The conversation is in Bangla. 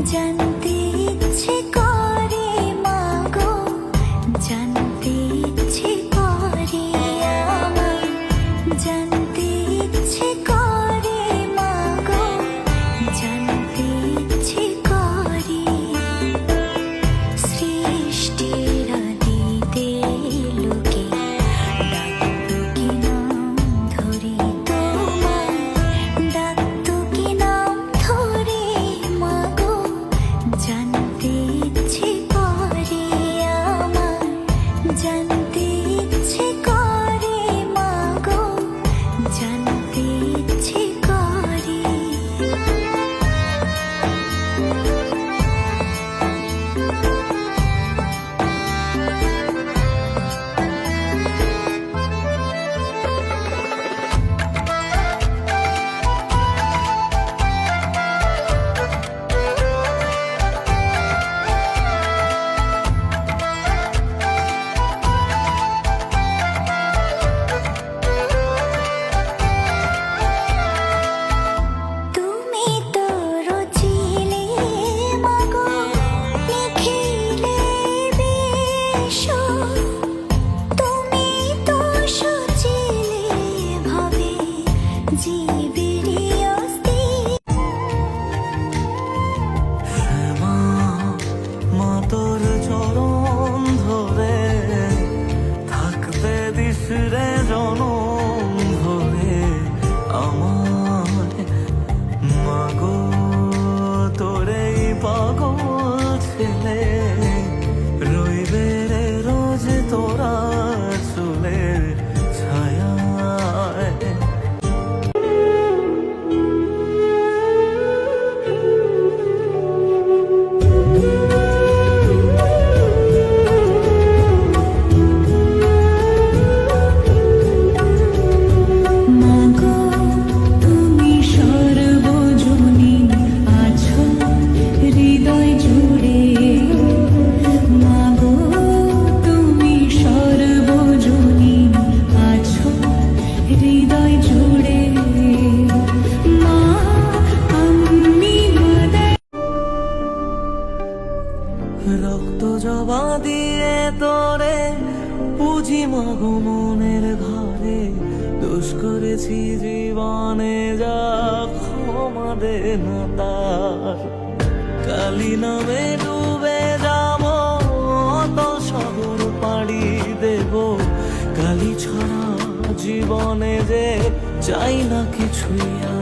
জানতে ইচ্ছে করে মাগো, জানতে ইচ্ছে করে আমার, জানতে ইচ্ছে করে মাগো, জানতে ইচ্ছে করে। সৃষ্টির আদিতে লোকে ডাকতো কি নাম ধরে তোমার, ডাকতো কি নাম ধরে মাগো, জানতে ইচ্ছে করে আমার, জানতে ইচ্ছে করে মাগো, জানতে ইচ্ছে করে। তুমি তো রচিলে মাগো লিখিলে বেশ, তুমি তো সচিলে ভাবে জীবেরই অস্তিত্ব। মা মা তোর চরণ ধরে থাকতে দিস রে জনম ধরে আমার মাগো, তোরে পাগল ছেলে রইবে রে রোজ তোরা চুলের ছায়ায়। মাগো তুমি সর্বজনীন আছো হৃদয় জুড়ে, মাগো তুমি সর্বজনীন আছো হৃদয় জুড়ে। মা আমি মাদার রক্ত জবা দিয়ে তোরে পুজি মাগো মনের ঘরে, দোষ করেছি জীবনে যা ক্ষমা দে না তার। কালী নামে ডুবে যাব অতল সাগর পাড়ি দেব, কালী ছাড়া জীবনে যে চাই না কিছুই আর।